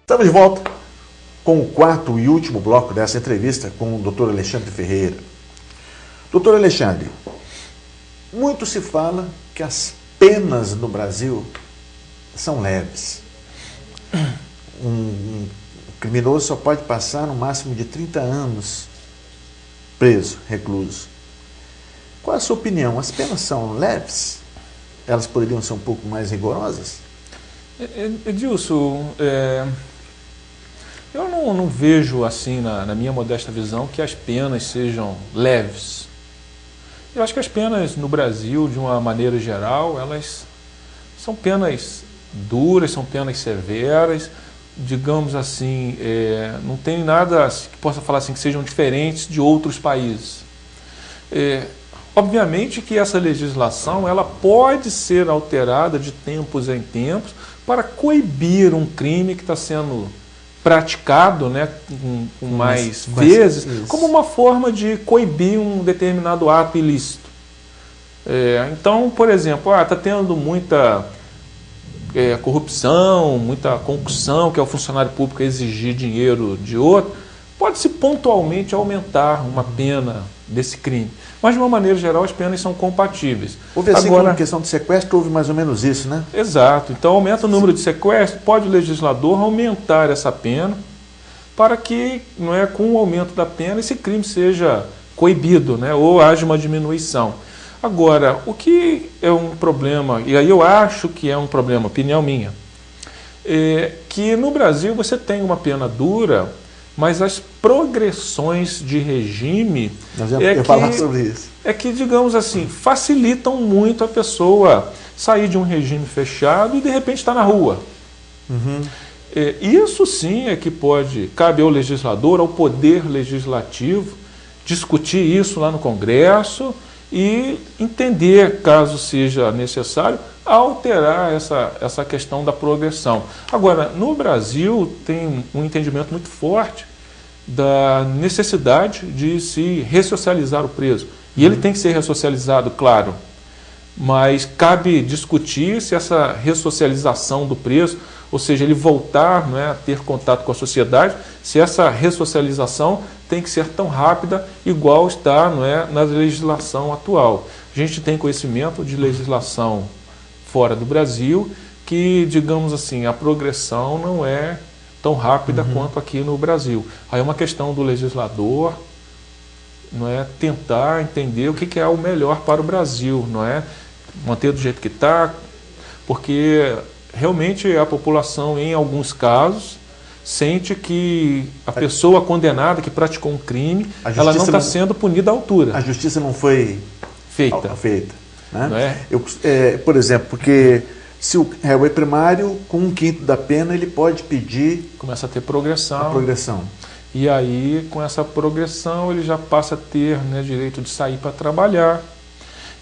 Estamos de volta com o quarto e último bloco dessa entrevista com o Dr. Alexandre Ferreira. Doutor Alexandre, muito se fala que as penas no Brasil são leves. Um criminoso só pode passar no máximo de 30 anos preso, recluso. Qual a sua opinião? As penas são leves? Elas poderiam ser um pouco mais rigorosas? Edilson, eu não vejo assim, na minha modesta visão, que as penas sejam leves. Eu acho que as penas no Brasil, de uma maneira geral, elas são penas duras, são penas severas, digamos assim, não tem nada que possa falar assim que sejam diferentes de outros países. Obviamente que essa legislação ela pode ser alterada de tempos em tempos para coibir um crime que está sendo praticado, né, com mais vezes, como uma forma de coibir um determinado ato ilícito. Então, por exemplo, está tendo muita corrupção, muita concussão, que é o funcionário público exigir dinheiro de outro, pode-se pontualmente aumentar uma pena desse crime. Mas, de uma maneira geral, as penas são compatíveis. Houve assim agora, como questão de sequestro, houve mais ou menos isso, né? Exato. Então, aumenta o número de sequestros, pode o legislador aumentar essa pena para que, não é, com o aumento da pena, esse crime seja coibido, né, ou haja uma diminuição. Agora, o que é um problema, e aí eu acho que é um problema, opinião minha, que no Brasil você tem uma pena dura, mas as progressões de regime digamos assim, facilitam muito a pessoa sair de um regime fechado e de repente estar na rua. Isso sim é que cabe ao legislador, ao poder legislativo, discutir isso lá no Congresso e entender, caso seja necessário, alterar essa questão da progressão. Agora, no Brasil tem um entendimento muito forte da necessidade de se ressocializar o preso. E ele tem que ser ressocializado, claro, mas cabe discutir se essa ressocialização do preso, ou seja, ele voltar, não é, a ter contato com a sociedade, se essa ressocialização tem que ser tão rápida, igual está, não é, na legislação atual. A gente tem conhecimento de legislação fora do Brasil que, digamos assim, a progressão não é tão rápida quanto aqui no Brasil. Aí é uma questão do legislador, não é, tentar entender o que é o melhor para o Brasil, não é, manter do jeito que está, porque realmente a população, em alguns casos, sente que a pessoa condenada, que praticou um crime, ela não está sendo punida à altura. A justiça não foi feita. Né? Não é? Por exemplo, porque se o réu é primário, com 1/5 da pena, ele pode pedir... Começa a ter progressão. A progressão. E aí, com essa progressão, ele já passa a ter, né, direito de sair para trabalhar.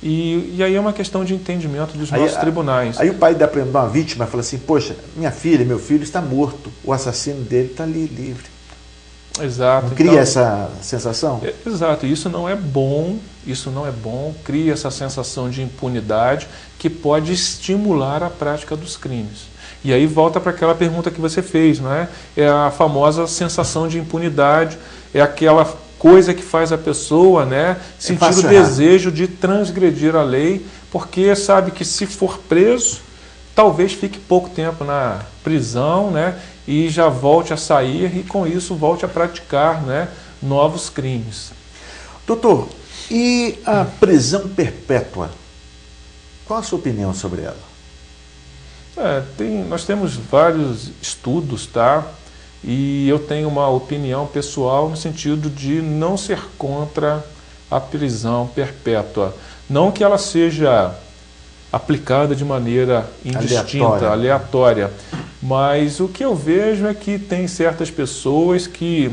E aí é uma questão de entendimento dos nossos tribunais. Aí o pai dá para uma vítima e fala assim, poxa, minha filha, meu filho está morto, o assassino dele está ali livre. Exato. Não cria essa sensação? Exato, isso não é bom, cria essa sensação de impunidade que pode estimular a prática dos crimes. E aí volta para aquela pergunta que você fez, não é? É a famosa sensação de impunidade, é aquela coisa que faz a pessoa, né, sentir o desejo de transgredir a lei, porque sabe que se for preso, talvez fique pouco tempo na prisão, né, e já volte a sair e com isso volte a praticar, né, novos crimes. Doutor, e a prisão perpétua? Qual a sua opinião sobre ela? Nós temos vários estudos, tá? E eu tenho uma opinião pessoal no sentido de não ser contra a prisão perpétua. Não que ela seja aplicada de maneira indistinta, aleatória. Mas o que eu vejo é que tem certas pessoas que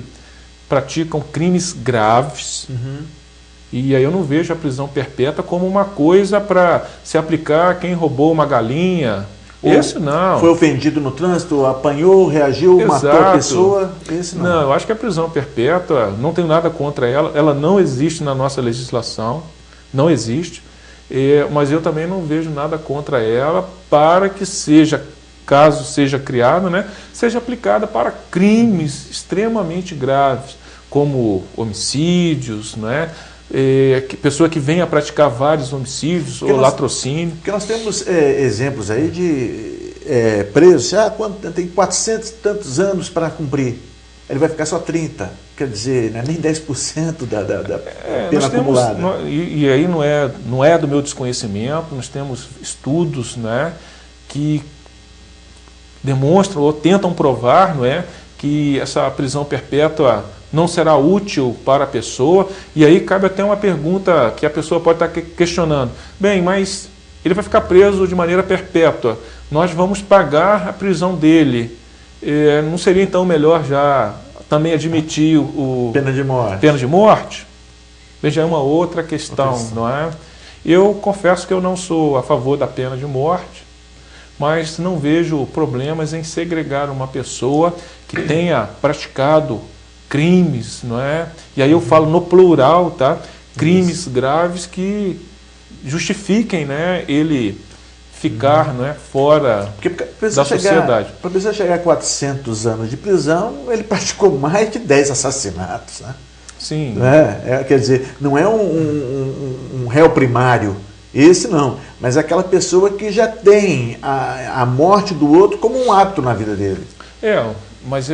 praticam crimes graves. E aí eu não vejo a prisão perpétua como uma coisa para se aplicar a quem roubou uma galinha. Esse não. Foi ofendido no trânsito, apanhou, reagiu, matou a pessoa. Esse não. Não, eu acho que a prisão perpétua, não tenho nada contra ela, ela não existe na nossa legislação, não existe, mas eu também não vejo nada contra ela para que seja caso seja criado, né, seja aplicada para crimes extremamente graves, como homicídios, né, pessoa que venha a praticar vários homicídios ou latrocínio. Porque nós temos exemplos aí de presos, tem 400 e tantos anos para cumprir, ele vai ficar só 30, quer dizer, não é nem 10% da pena acumulada. E aí não é do meu desconhecimento, nós temos estudos, né, que demonstram ou tentam provar, não é, que essa prisão perpétua não será útil para a pessoa, e aí cabe até uma pergunta que a pessoa pode estar questionando. Bem, mas ele vai ficar preso de maneira perpétua, nós vamos pagar a prisão dele, não seria então melhor já também admitir pena de morte? Pena de morte? Veja, é uma outra questão, não é? Eu confesso que eu não sou a favor da pena de morte, mas não vejo problemas em segregar uma pessoa que tenha praticado crimes, não é? E aí eu falo no plural, tá? Crimes graves que justifiquem, né, ele ficar, não é, fora da sociedade. Para a pessoa chegar a 400 anos de prisão, ele praticou mais de 10 assassinatos, né? Sim. Quer dizer, não é um réu primário, esse não, mas é aquela pessoa que já tem a morte do outro como um hábito na vida dele. Mas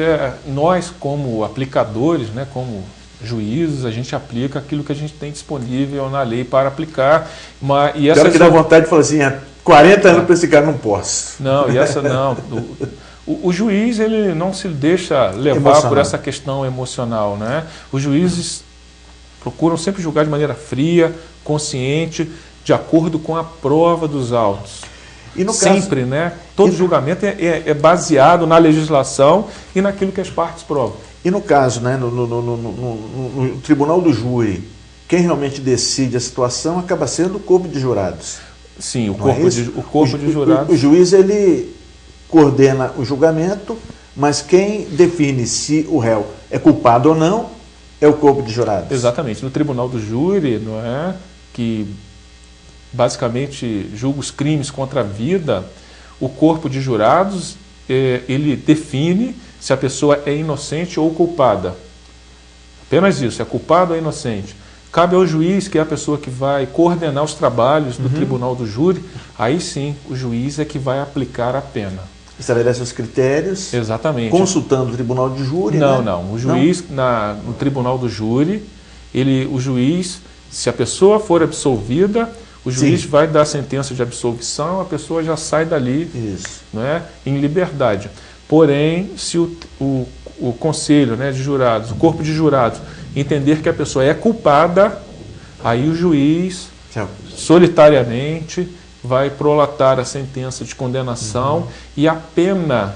nós como aplicadores, né, como juízes, a gente aplica aquilo que a gente tem disponível na lei para aplicar. E essa que dá vontade de falar assim, há 40 anos para esse cara não posso. Não, e essa não. O juiz, ele não se deixa levar por essa questão emocional, né? Os juízes procuram sempre julgar de maneira fria, consciente, de acordo com a prova dos autos. E no sempre, caso, né? Todo julgamento é baseado na legislação e naquilo que as partes provam. E no caso, né, no tribunal do júri, quem realmente decide a situação acaba sendo o corpo de jurados. Sim, o corpo de jurados. O juiz, ele coordena o julgamento, mas quem define se o réu é culpado ou não é o corpo de jurados. Exatamente. No tribunal do júri, não é, que basicamente julga os crimes contra a vida, o corpo de jurados, ele define se a pessoa é inocente ou culpada. Apenas isso, é culpado ou inocente. Cabe ao juiz, que é a pessoa que vai coordenar os trabalhos do tribunal do júri, aí sim, o juiz é que vai aplicar a pena. Estabelece os critérios. Exatamente. Consultando o tribunal de júri, Não, né? não. O juiz, no tribunal do júri, o juiz, se a pessoa for absolvida, o juiz vai dar a sentença de absolvição, a pessoa já sai dali, né, em liberdade. Porém, se o conselho, né, de jurados, o corpo de jurados, entender que a pessoa é culpada, aí o juiz, solitariamente, vai prolatar a sentença de condenação e a pena,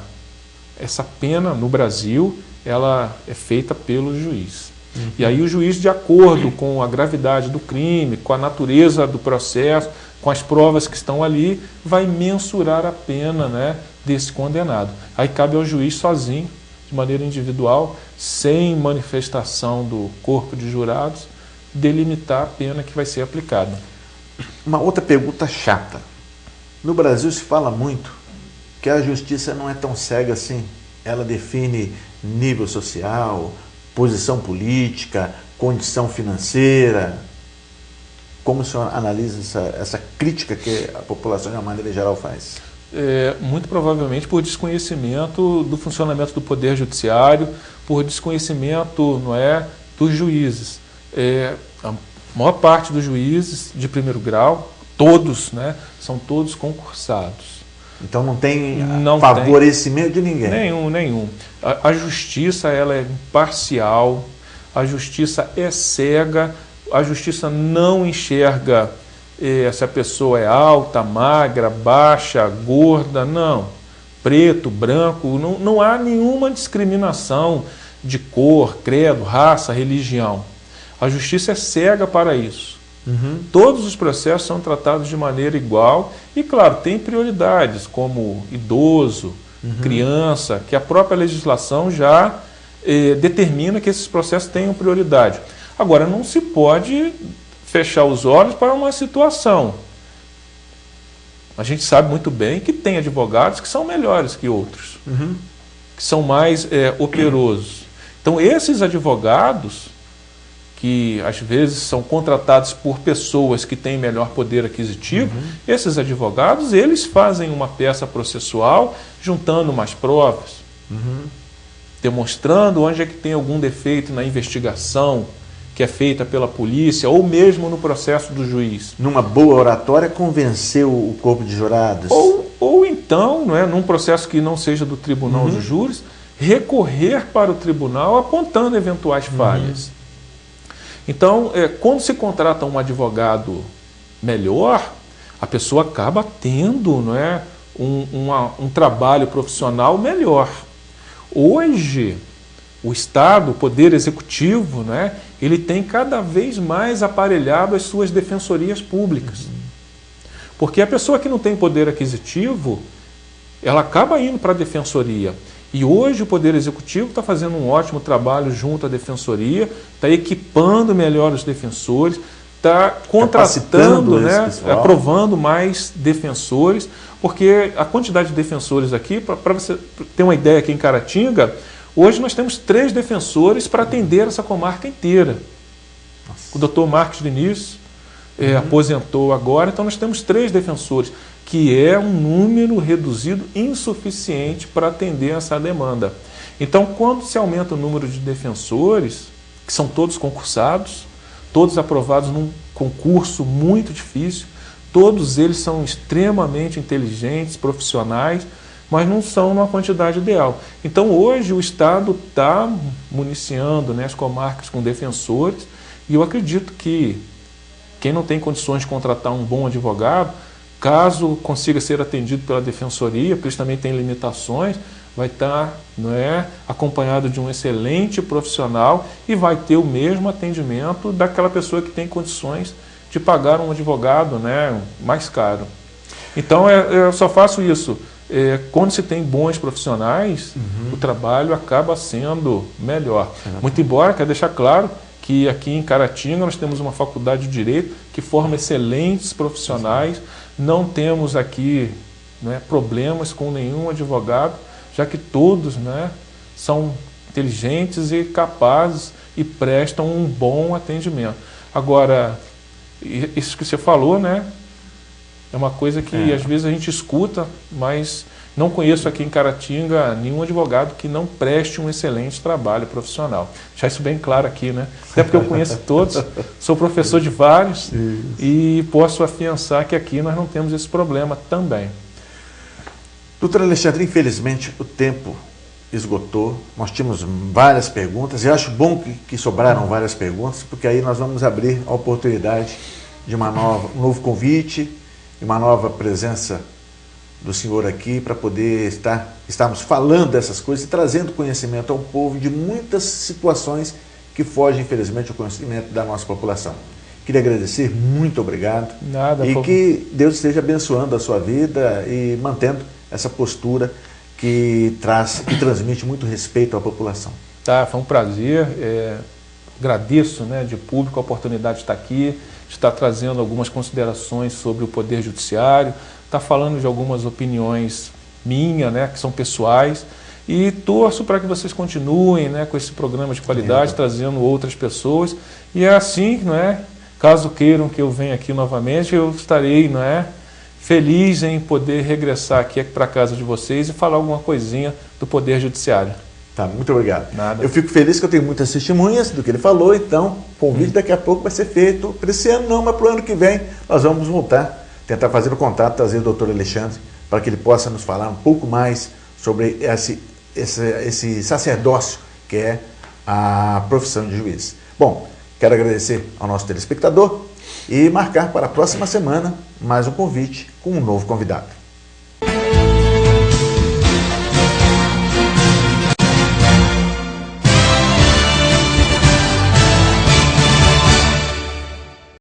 essa pena no Brasil, ela é feita pelo juiz. E aí o juiz, de acordo com a gravidade do crime, com a natureza do processo, com as provas que estão ali, vai mensurar a pena, né, desse condenado. Aí cabe ao juiz sozinho, de maneira individual, sem manifestação do corpo de jurados, delimitar a pena que vai ser aplicada. Uma outra pergunta chata. No Brasil se fala muito que a justiça não é tão cega assim. Ela define nível social, posição política, condição financeira. Como o senhor analisa essa crítica que a população, de uma maneira geral, faz? Muito provavelmente por desconhecimento do funcionamento do Poder Judiciário, por desconhecimento, não é, dos juízes. A maior parte dos juízes de primeiro grau, todos, né, são todos concursados. Então não tem favorecimento de ninguém? Nenhum. A justiça, ela é imparcial, a justiça é cega, a justiça não enxerga se a pessoa é alta, magra, baixa, gorda, não. Preto, branco, não há nenhuma discriminação de cor, credo, raça, religião. A justiça é cega para isso. Todos os processos são tratados de maneira igual e, claro, tem prioridades, como idoso, criança, que a própria legislação já determina que esses processos tenham prioridade. Agora, não se pode fechar os olhos para uma situação. A gente sabe muito bem que tem advogados que são melhores que outros, que são mais operosos. Então, esses advogados, que às vezes são contratados por pessoas que têm melhor poder aquisitivo, esses advogados, eles fazem uma peça processual juntando mais provas, demonstrando onde é que tem algum defeito na investigação que é feita pela polícia, ou mesmo no processo do juiz. Numa boa oratória, convenceu o corpo de jurados. Ou então, não é, num processo que não seja do tribunal dos júris, recorrer para o tribunal apontando eventuais falhas. Então, quando se contrata um advogado melhor, a pessoa acaba tendo, não é, um trabalho profissional melhor. Hoje, o Estado, o Poder Executivo, né, ele tem cada vez mais aparelhado as suas defensorias públicas. Porque a pessoa que não tem poder aquisitivo, ela acaba indo para a defensoria. E hoje o Poder Executivo está fazendo um ótimo trabalho junto à defensoria, está equipando melhor os defensores, está contratando, né, aprovando mais defensores, porque a quantidade de defensores aqui, para você ter uma ideia, aqui em Caratinga, hoje nós temos 3 defensores para atender essa comarca inteira. O doutor Marcos Diniz aposentou agora, então nós temos 3 defensores, que é um número reduzido insuficiente para atender essa demanda. Então, quando se aumenta o número de defensores, que são todos concursados, todos aprovados num concurso muito difícil, todos eles são extremamente inteligentes, profissionais, mas não são numa quantidade ideal. Então, hoje, o Estado está municiando, né, as comarcas com defensores, e eu acredito que quem não tem condições de contratar um bom advogado, caso consiga ser atendido pela defensoria, porque eles também têm limitações, vai estar, não é, acompanhado de um excelente profissional e vai ter o mesmo atendimento daquela pessoa que tem condições de pagar um advogado, né, mais caro. Então, eu só faço isso. Quando se tem bons profissionais, o trabalho acaba sendo melhor. Muito embora, quero deixar claro que aqui em Caratinga nós temos uma faculdade de Direito que forma excelentes profissionais, não temos aqui, né, problemas com nenhum advogado, já que todos, né, são inteligentes e capazes e prestam um bom atendimento. Agora, isso que você falou, né, é uma coisa que às vezes a gente escuta, mas não conheço aqui em Caratinga nenhum advogado que não preste um excelente trabalho profissional. Deixar isso bem claro aqui, né? Até porque eu conheço todos, sou professor de vários e posso afiançar que aqui nós não temos esse problema também. Doutor Alexandre, infelizmente o tempo esgotou, nós tínhamos várias perguntas, e acho bom que sobraram várias perguntas, porque aí nós vamos abrir a oportunidade de um novo convite e uma nova presença do senhor aqui para poder estarmos falando dessas coisas e trazendo conhecimento ao povo de muitas situações que fogem, infelizmente, ao conhecimento da nossa população. Queria agradecer, muito obrigado. Nada, e que Deus esteja abençoando a sua vida e mantendo essa postura que transmite muito respeito à população. Tá, foi um prazer. Agradeço, né, de público a oportunidade de estar aqui, de estar trazendo algumas considerações sobre o Poder Judiciário, estar falando de algumas opiniões minhas, né, que são pessoais, e torço para que vocês continuem, né, com esse programa de qualidade, trazendo outras pessoas, e é assim, não é, caso queiram que eu venha aqui novamente, eu estarei, não é, feliz em poder regressar aqui para a casa de vocês e falar alguma coisinha do Poder Judiciário. Tá, muito obrigado. Nada. Eu fico feliz que eu tenho muitas testemunhas do que ele falou, então o convite daqui a pouco vai ser feito, para esse ano não, mas para o ano que vem nós vamos voltar, tentar fazer o contato, trazer o doutor Alexandre, para que ele possa nos falar um pouco mais sobre esse sacerdócio que é a profissão de juiz. Bom, quero agradecer ao nosso telespectador e marcar para a próxima semana mais um convite com um novo convidado.